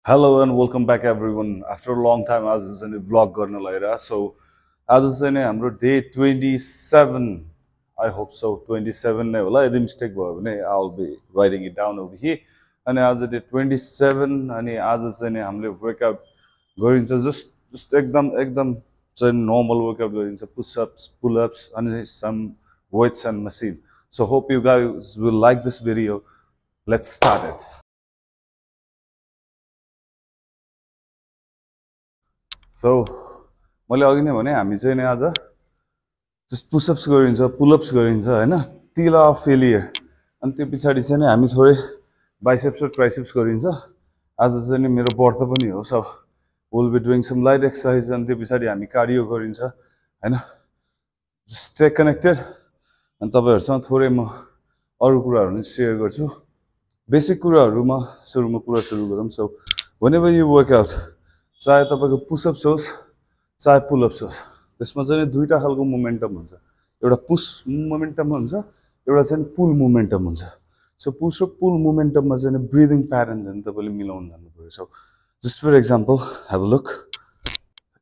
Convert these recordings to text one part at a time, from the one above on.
Hello and welcome back everyone. After a long time, आज चाहिँ vlog गर्न लागिरहेको so आज चाहिँ हाम्रो day 27. I hope so 27 नै होला यदि mistake भयो भने I'll be writing it down over here. अनि आज day 27 अनि आज चाहिँ हामीले workout गरिन्छ just एकदम चाहिँ normal workout गरिन्छ push ups, pull ups and some weights and machine. So hope you guys will like this video. Let's start it. So, मैले अघि नै भने हामी चाहिँ नि आज जस्ट पुशअप्स गरिन्छ पुलअप्स गरिन्छ हैन टिल अफ फेलियर अनि त्यो पछाडी चाहिँ नि हामी थोरै बाइसेप्स र ट्राइसेप्स गरिन्छ आज चाहिँ नि मेरो बर्थ पनि हो so will be doing some light exercise अनि त्यो पछाडी हामी कार्डियो गरिन्छ हैन जस्ट स्टे कनेक्टेड अनि तपाईहरुसँग थोरै म अरु कुराहरु नि शेयर गर्छु बेसिक कुराहरुमा सुरुमा कुरा सुरु गरौँ so whenever you work out चाहे तपाईको पुशअप्स होस् चाहे पुलअप्स होस् त्यसमा चाहिँ दुईटा खालको मोमेन्टम हुन्छ एउटा पुश मोमेन्टम हुन्छ एउटा चाहिँ पुल मोमेन्टम हुन्छ सो पुश र पुल मोमेन्टममा चाहिँ ब्रीदिङ प्याटर्न चाहिँ तपाईले मिलाउन जान्नु पर्यो so just for example have a look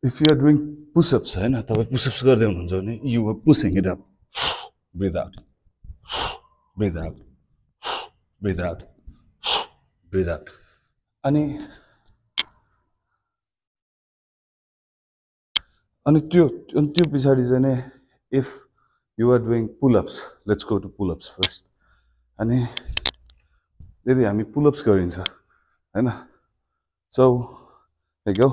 if you are doing pushups हैन तपाई पुशअप्स गर्दै हुनुहुन्छ भने you are pushing it up breathe out breathe out breathe out breathe out अनि त्यो पछाडी चाहिँ नि if you are doing pullups let's go to pullups first अनि यदि हामी पुलअप्स गरिन्छ हैन सो लाइक गो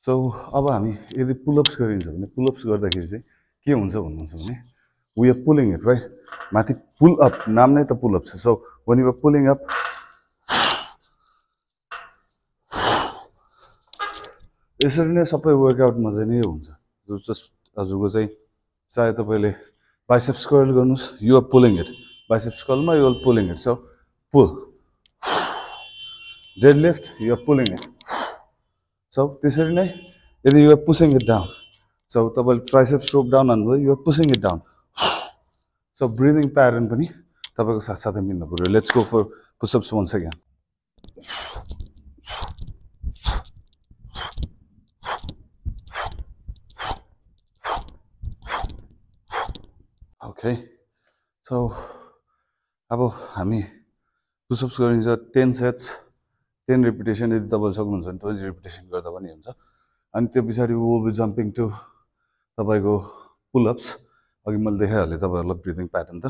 सो अब हामी यदि पुलअप्स गरिन्छ भने पुलअप्स गर्दाखेरि चाहिँ के हुन्छ भन्नुहुन्छ भने we are pulling it right माथि पुल अप नाम नै त पुलअप्स छ so when you are pulling up यसरी नै सबै वर्कआउटमा चाहिँ नै हुन्छ जस्ट हजुरको चाहिँ चाहे तपाईले बाइसेप्स कर्ल गर्नुस् you are pulling it biceps कर्लमा you are pulling it so pull deadlift you are pulling it so त्यसरी नै यदि you are pushing it down so तपाईले ट्राइसेप्स रोप डाउन हान्नुभयो you are pushing it down so breathing pattern पनि तपाईको साथसाथै मिल्नु पर्यो let's go for pushups once again Okay, so अब हामी पुशअप्स गरिन्छ 10 सेट्स 10 रिपिटेसन यदि तपाईले सक्नुहुन्छ भने 20 रिपिटेसन गर्दा पनि हुन्छ अनि त्यो पछाडी we will be jumping to तपाईको पुलअप्स अघि मैले देखाइहालेँ तपाईहरुलाई ब्रिदिङ प्याटर्न त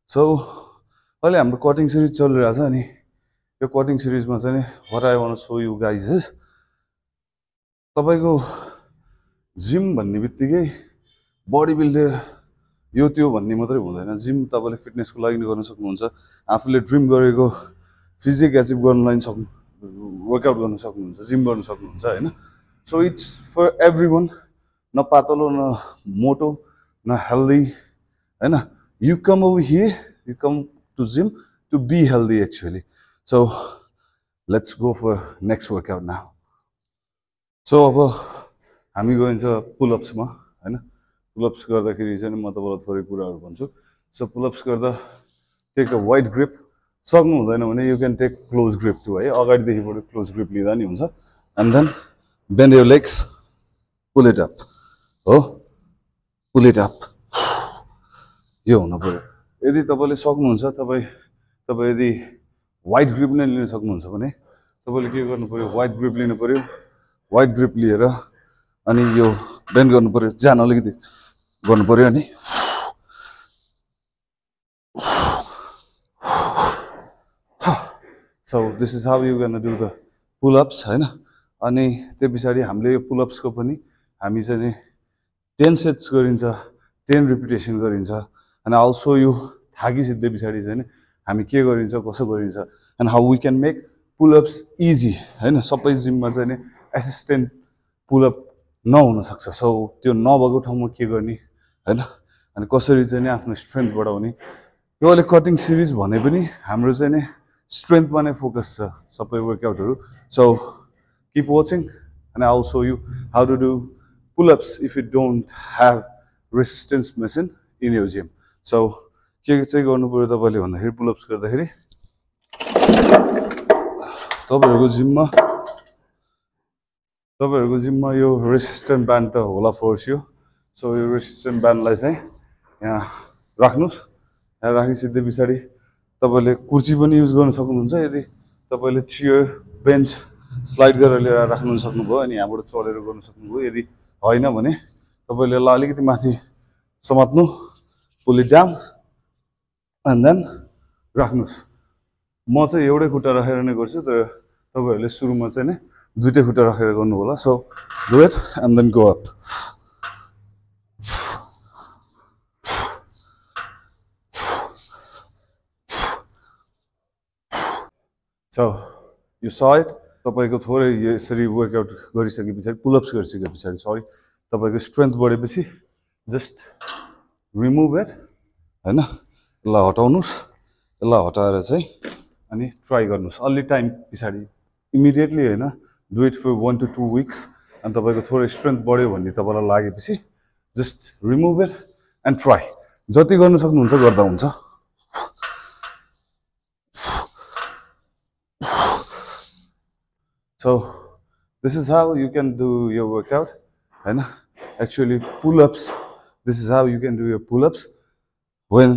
सो अहिले हाम्रो कटिङ सिरिज चलिरहेछ अनि यो कटिङ सिरिजमा चाहिँ नि what I want to show you guys is तपाईको जिम भन्ने बित्तिकै बडी बिल्डर यो त्यो भन्ने मात्रै हुँदैन जिम तपाईले फिटनेसको लागि गर्न सक्नुहुन्छ आफूले ड्रिम गरेको फिजिक अचिभ गर्नलाई सक्नु वर्कआउट गर्न सक्नुहुन्छ जिम गर्न सक्नुहुन्छ हैन सो इट्स फर एभ्रीवन न पातलो न मोटो न हेल्दी हैन you come over here you come to gym to be healthy actually so let's go for next workout now so अब हामी गइन्छ पुलअप्समा हैन पुलअप्स गर्दाखेरि चाहिँ म तपाईलाई थोरै कुराहरु भन्छु सो पुलअप्स गर्दा टेक अ वाइड ग्रिप सक्नु हुँदैन भने you can take close grip to है अगाडिदेखिबाट क्लोज ग्रिप लिँदा नि हुन्छ and then bend your legs pull it up हो पुल इट अप यो हुनु पर्यो यदि तपाईले सक्नुहुन्छ तपाई यदि वाइड ग्रिप नै लिन सक्नुहुन्छ भने तपाईले के गर्नु पर्यो वाइड ग्रिप लिनु पर्यो वाइड ग्रिप लिएर अनि यो बेन्ड गर्नु पर्यो जान अलिकति गर्नु पर्यो अनि so this is how you gonna do the pullups हैन अनि त्यो पछाडी हामीले यो पुलअप्सको पनि हामी चाहिँ 10 सेट्स गरिन्छ 10 रिपिटेसन गरिन्छ अनि आई विल शो यु थाकी सिद्धे पछाडी चाहिँ हामी के गरिन्छ कसो गरिन्छ and how we can make pullups easy हैन सबै जिममा चाहिँ एसिस्टेन्ट पुलअप नहुन सक्छ सो त्यो नभएको ठाउँमा के गर्ने हैन अनि कसरी चाहिँ आफ्नो स्ट्रेन्थ बढाउने यो अहिले कटिङ सिरिज भने पनि हाम्रो चाहिँ स्ट्रेन्थमा नै फोकस छ सबै वर्कआउटहरु so keep watching and I will show you how to do pullups if you don't have resistance machine in your gym so के चाहिँ गर्नु पर्यो तपाईले भन्दाखेरि पुलअप्स गर्दाखेरि तपाईहरुको जिममा तपाईहरुको जिममा यो रेसिस्टेन्ट ब्यान्ड त होला फोर्स यो सो यो रेसिस्टेन्ट ब्यान्डलाई चाहिँ यहाँ राख्नुस् यहाँ राखिसके पछाडि तपाईले कुर्सी पनि युज गर्न सक्नुहुन्छ यदि तपाईले चेयर बेन्च स्लाइड गरेर लिएर राख्नु सक्नुभयो अनि यहाँबाट चढेर गर्न सक्नुभयो यदि होइन भने तपाईले ल अलिकति माथि समात्नु pull it down and then राख्नुस् म चाहिँ एउटै खुट्टा राखेर नै गर्छु तर तपाईहरुले सुरुमा चाहिँ नि दुईटै खुट्टा राखेर गर्नु होला so do it and then go up so you saw it तपाईको थोरै यसरी वर्कआउट गरिसके पछाडि पुलअप्स गरिसके पछाडि सरी तपाईको स्ट्रेन्थ बढेपछि जस्ट रिमुभ इट हैन यसलाई हटाउनुस् यसलाई हटाएर चाहिँ अनि ट्राई गर्नुस् अलि टाइम पछाडि इमिडिएटली हैन do it for 1 to 2 weeks अनि तपाईको थोरै स्ट्रेन्थ बढ्यो भन्ने तपाईलाई लागेपछि just remove it and try जति गर्न सक्नुहुन्छ गर्दा हुन्छ So this is how you can do your workout and actually pull-ups this is how you can do your pull-ups when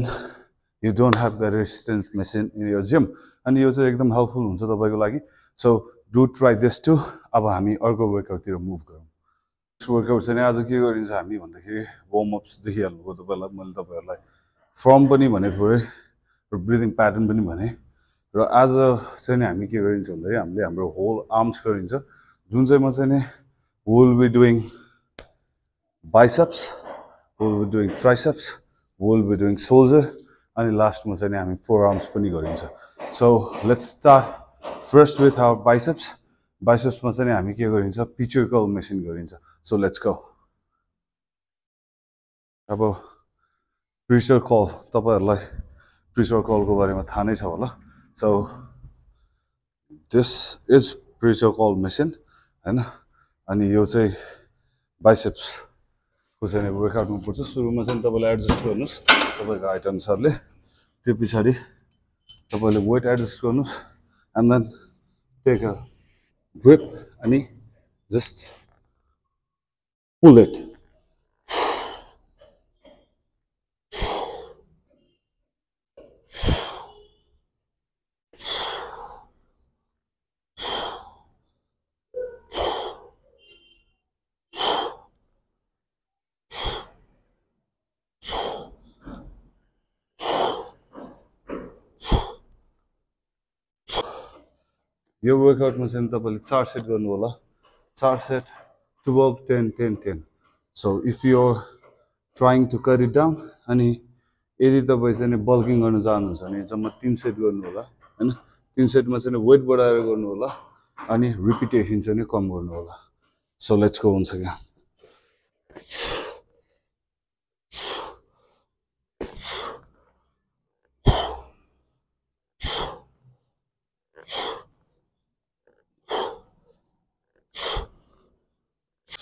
you don't have the resistance machine in your gym and यो चाहिँ एकदम helpful हुन्छ तपाईको लागि so do try this too अब हामी अर्को workout तिर मुभ गरौँ वर्कआउट चाहिँ आज के गरिन्छ हामी भन्दाखेरि वार्म अप्स देखिहाल्नुभयो तपाईलाई मैले तपाईहरुलाई फर्म पनि भने थोरै र ब्रिदिङ प्याटर्न पनि भने र आज चाहिँ नि हामी के गरिन्छ भन्दाखेरि हामीले हाम्रो होल आर्म्स गरिन्छ जुन चाहिँ म चाहिँ नि will be doing biceps will be doing triceps will be doing shoulder अनि लास्टमा चाहिँ नि हामी फोर आर्म्स पनि गरिन्छ so let's start first with our biceps बाइसेप्समा चाहिँ नि हामी के गरिन्छ पिचर कर्ल मेसिन गरिन्छ सो लेट्स गो अब प्रेसर कर्ल तपाईहरुलाई प्रेसर कर्लको बारेमा थाहा नै छ होला So this is pressure curl machine हैन अनि यो चाहिँ बाइसेप्स को चाहिँ वर्कआउटमा पर्छ सुरुमा चाहिँ तपाईले एडजस्ट गर्नुस् तपाईको हाइट अनुसारले त्यो पछाडी तपाईले वेट एडजस्ट गर्नुस् and then take a grip अनि जस्ट पुल इट यो वर्कआउटमा चाहिँ तपाईले 4 सेट गर्नु होला 4 set 12 10 10 10 so if you are trying to cut it down अनि यदि तपाई चाहिँ बल्किङ गर्न चाहनुहुन्छ भने जम्मा 3 सेट गर्नु होला हैन 3 सेटमा चाहिँ वेट बढाएर गर्नु होला अनि रिपिटेसन चाहिँ कम गर्नु होला so let's go once again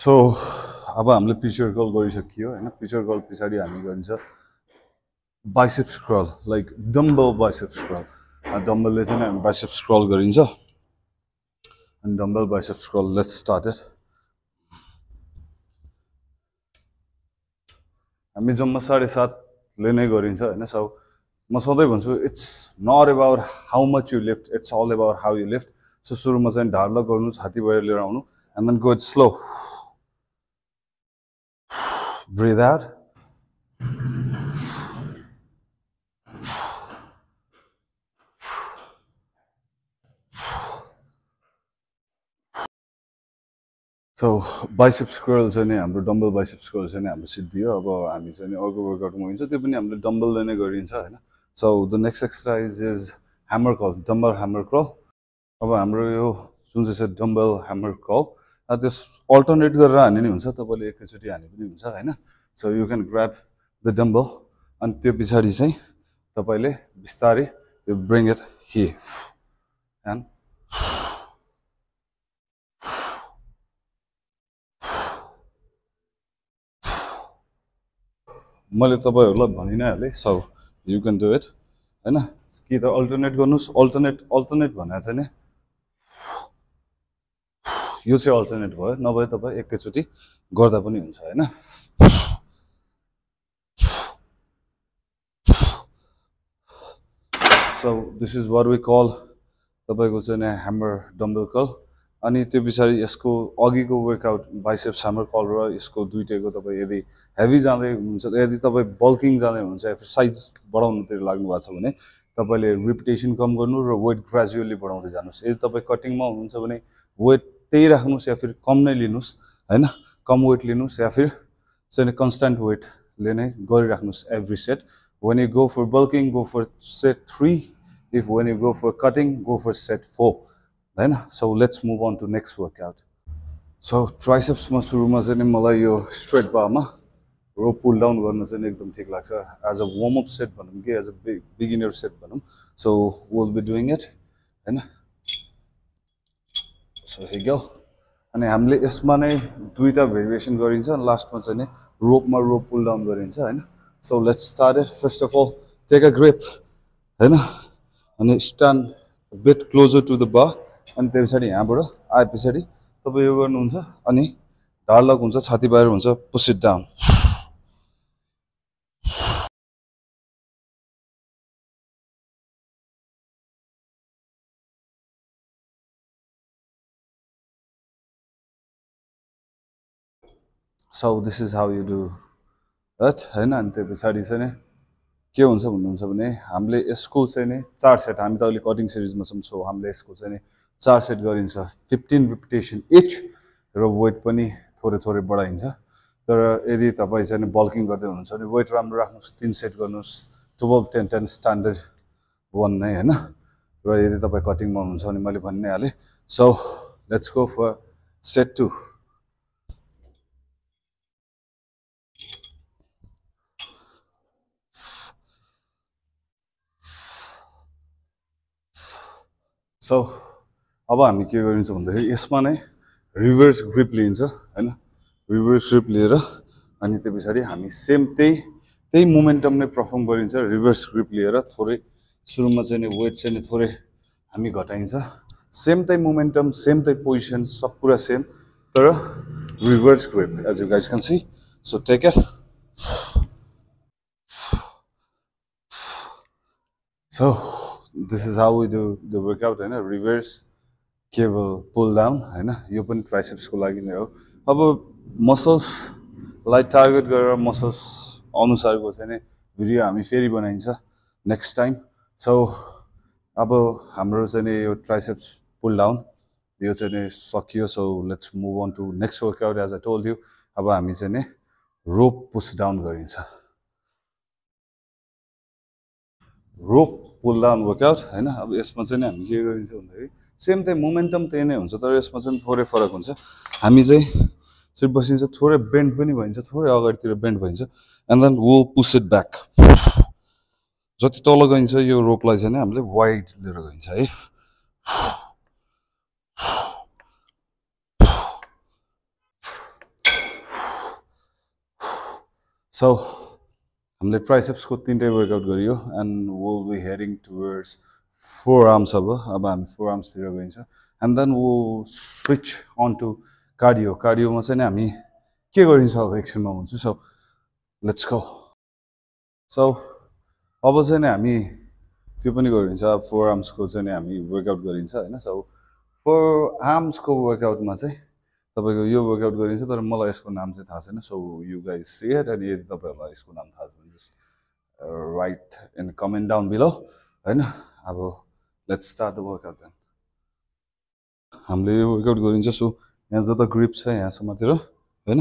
so अब हामीले पिचर कर्ल गरिसकियो हैन पिचर कर्ल पछाडी हामी गरिन्छ biceps curl like dumbbell biceps curl डम्बलले चाहिँ हामी बाइसेप्स कर्ल गरिन्छ अनि dumbbell biceps curl let's start it हामी जम्मा 7.5 ले नै गरिन्छ हैन सो म सधैँ भन्छु it's not about how much you lift it's all about how you lift so सुरुमा चाहिँ ढाड्ला गर्नु छाती भएर लिएर आउनु and then go it slow Breathe out. So biceps curl चाहिँ नि हाम्रो डम्बल बाइसेप्स कर्ल चाहिँ नि हाम्रो सिद्धियो अब हामी चाहिँ नि अर्को वर्कआउटमा हुन्छ त्यो पनि हामीले डम्बलले नै गरिन्छ हैन so the next exercise is hammer curl dumbbell hammer curl अब हाम्रो यो जुन चाहिँ छ डम्बल ह्यामर कर्ल त्यस अल्टरनेट गरेर हान्ने नि हुन्छ तपाईले एकैचोटी हाने पनि हुन्छ हैन so you can grab the dumbbell अनि त्यो पछाडी चाहिँ तपाईले बिस्तारै you bring it here and मैले तपाईहरुलाई भनि नै हाले so you can do it हैन कि त अल्टरनेट गर्नुस् अल्टरनेट भने चाहिँ नि यो चाहिँ अल्टरनेट भयो नभए तपाईँ एकैचोटि गर्दा पनि हुन्छ हैन so this is what we call तपाईको चाहिँ नि ह्यामर डम्बल कर्ल अनि त्यो पछाडि यसको अघिको वर्कआउट बाइसेप्स ह्यामर कर्ल र यसको दुईटैको तपाईँ यदि हेभी जाँदै हुनुहुन्छ यदि तपाईँ बल्किङ जाँदै हुनुहुन्छ या साइज बढाउनुतिर लाग्नु भएको छ भने तपाईले रिपिटेसन कम गर्नु र वेट ग्रेजुअली बढाउँदै जानुहोस् यदि तपाईँ कटिङमा हुनुहुन्छ भने वेट त्यही राख्नुहोस् या फिर कम नै लिनुहोस् हैन कम वेट लिनुहोस् या फिर चाहिँ कन्स्ट्यान्ट वेटले नै गरिराख्नुहोस् every set when you go for bulking go for set 3 if when you go for cutting go for set 4 हैन so let's move on to next workout so triceps मा सुरुमा चाहिँ नि मलाई यो स्ट्रेट बारमा रो पुल डाउन गर्न चाहिँ एकदम ठीक लाग्छ as a warm up set भनौं कि एज अ बिगिनर सेट भनौं so we'll be doing it हैन so here you go अनि हामीले यसमा नै दुईटा भेरिएसन गरिन्छ लास्टमा चाहिँ नि रोपमा रोप पुल डाउन गरिन्छ हैन so let's start it first of all take a grip हैन अनि stand a bit closer to the bar अनि त्यसपछि यहाँबाट आए पछाडी तपाई यो गर्नुहुन्छ अनि ढाड लक हुन्छ छाती बाहिर हुन्छ push it down so this is how you do that हैन अनि त्यसपछि चाहिँ नि के हुन्छ भन्नुहुन्छ भने हामीले यसको चाहिँ नि 4 सेट हामी त अहिले कटिङ सिरिजमा छौं सो हामीले यसको चाहिँ नि 4 सेट गरिन्छ 15 रिपिटेसन इच र वेट पनि थोरै थोरै बढाइन्छ तर यदि तपाई चाहिँ नि बल्किङ गर्दै हुनुहुन्छ भने वेट राम्रो राख्नुस् 3 सेट गर्नुस् 12 10 10 स्ट्यान्डर्ड वन नै हैन र यदि तपाई कटिङमा हुनुहुन्छ भने मैले भन्ने हाले so let's go for set 2 so अब हामी के गरिन्छ भन्दाखेरि यसमा नै रिभर्स ग्रिप लिन्छ हैन रिभर्स ग्रिप लिएर अनि त्यसपछि हामी सेम त्यही मोमेन्टम नै परफर्म गरिन्छ रिभर्स ग्रिप लिएर थोरै सुरुमा चाहिँ नि वेट चाहिँ नि थोरै हामी घटाइन्छ सेम त्यही मोमेन्टम सेम त्यही पोजिसन सब कुरा सेम तर reverse grip as you guys can see so take it so this is how we do the workout हैन रिभर्स केबल पुल डाउन हैन यो पनि ट्राइसेप्स को लागि नै हो अब मसल्स लाई टार्गेट गरेर मसल्स अनुसारको चाहिँ नि भिडियो हामी फेरि बनाइन्छ नेक्स्ट टाइम सो अब हाम्रो चाहिँ नि यो ट्राइसेप्स पुल डाउन यो चाहिँ नि सकियो so let's move on to next workout as I told you अब हामी चाहिँ नि रोप पुश डाउन गरिन्छ रोप पुल डाउन वर्कआउट हैन अब यसमा चाहिँ नि हामी के गरिन्छ भन्दाखेरि सेम त्यही मोमेन्टम त्यही नै हुन्छ तर यसमा चाहिँ थोरै फरक हुन्छ हामी चाहिँ सिट बसिन्छ थोरै बेन्ड पनि भइन्छ थोरै अगाडितिर बेन्ड भइन्छ and then will push it back जति तल गइन्छ यो रोपलाई चाहिँ नि हामीले वाइड लिएर गइन्छ है सो हामीले ट्राइसेप्स को तीनटै वर्कआउट गरियो and will be heading towards forearms अब हामी फोर आर्म्स तिर गइन्छ and then will switch on to कार्डियोमा चाहिँ नि हामी के गरिन्छ अब एकछिनमा भन्छु सो लेट्स गो सो अब चाहिँ नि हामी त्यो पनि गरिन्छ फोर आर्म्स को चाहिँ नि हामी वर्कआउट गरिन्छ हैन सो फोर आर्म्स को वर्कआउटमा चाहिँ तपाईको यो वर्कआउट गरिन्छ तर मलाई यसको नाम चाहिँ थाहा छैन so you guys see it and यदि तपाईहरुलाई यसको नाम थाहा छ भने just write in comment down below हैन अब let's start the workout then हामीले यो वर्कआउट गरिन्छ सो यहाँ जता ग्रिप छ यहाँसम्मतिर हैन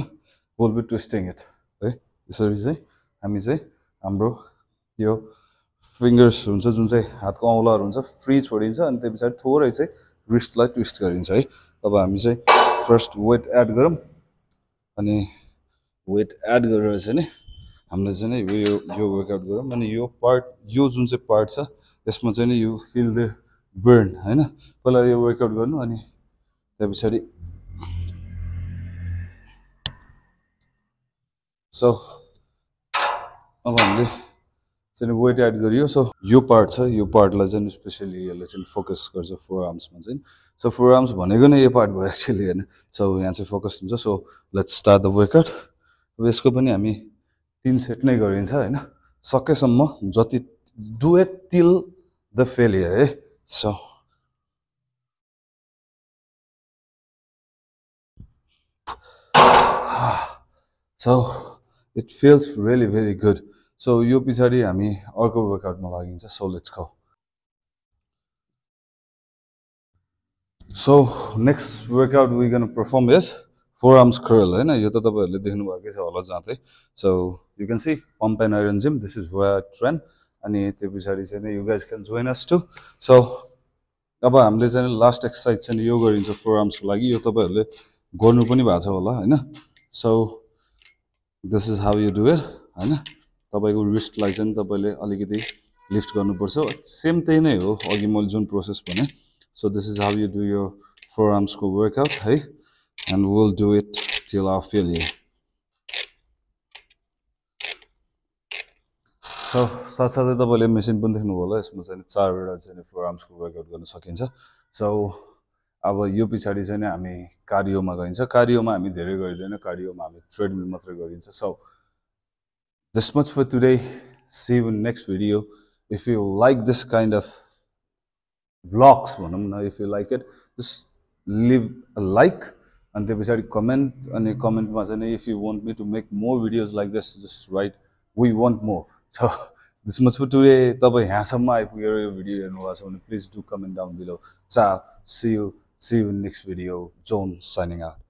विल बी ट्विस्टिङ इट है यसरी चाहिँ हामी चाहिँ हाम्रो यो फिंगर्स हुन्छ जुन चाहिँ हातको औंलाहरु हुन्छ फ्री छोडिन्छ अनि त्यसपछि थोरै चाहिँ रिस्टलाई ट्विस्ट गरिन्छ है अब हामी चाहिँ फर्स्ट वेट एड गरौँ अनि वेट एड गरेर चाहिँ नि हामीले चाहिँ नि यो वर्कआउट गरौँ अनि यो पार्ट यो जुन चाहिँ पार्ट छ यसमा चाहिँ नि यु फिल द बर्न हैन पहिला यो वर्कआउट गर्नु अनि त्यसपछि सो अब हामीले चाहिँ वेट एड गरियो सो यो पार्ट छ यो पार्टलाई चाहिँ स्पेसली यसले चाहिँ फोकस गर्छ फोर आर्म्समा चाहिँ सो फोर आर्म्स भनेको नै यो पार्ट भयो एक्चुअली होइन सो यहाँ चाहिँ फोकस हुन्छ so let's start the workout यसको पनि हामी 3 सेट नै गरिन्छ होइन सकेसम्म जति do it till the failure है so So it feels really very good. So यो पछाडि हामी अर्को वर्कआउटमा लागिन्छ so let's go. So next workout we're going to perform is forearms curl हैन यो त तपाईहरुले देख्नु भएकै छ होला जाँदै so you can see pump and iron gym this is where I train अनि त्यो पछाडि चाहिँ you guys can join us too. So अब हामीले चाहिँ लास्ट एक्सरसाइज चाहिँ यो गरिन्छ forearms को लागि यो तपाईहरुले गर्नु पनि भएको छ होला हैन so this is how you do it हैन तपाईको रिस्टलाई चाहिँ तपाईले अलिकति लिफ्ट गर्नुपर्छ सेम त्यही नै हो अघि मैले जुन प्रोसेस भने so this is how you do your forearms को workout है and we'll do it till our failure so साथसाथै तपाईले मेसिन पनि देख्नु होला यसमा चाहिँ 4 वटा चाहिँ forearms को वर्कआउट गर्न सकिन्छ so अब यो पछाडी चाहिँ हामी कार्डियोमा गइन्छ कार्डियोमा हामी धेरै गरिदैन कार्डियोमा हामी ट्रेडमिल मात्रै गरिन्छ so this much for today see you in next video if you like this kind of vlogs भनौं न if you like it just leave a like and then beside comment and comment ma chai if you want me to make more videos like this just write we want more so this much for today tabai yaha samma आइपुगेर यो video हेर्नु भएको छ भने please do comment down below ciao see you in next video John signing out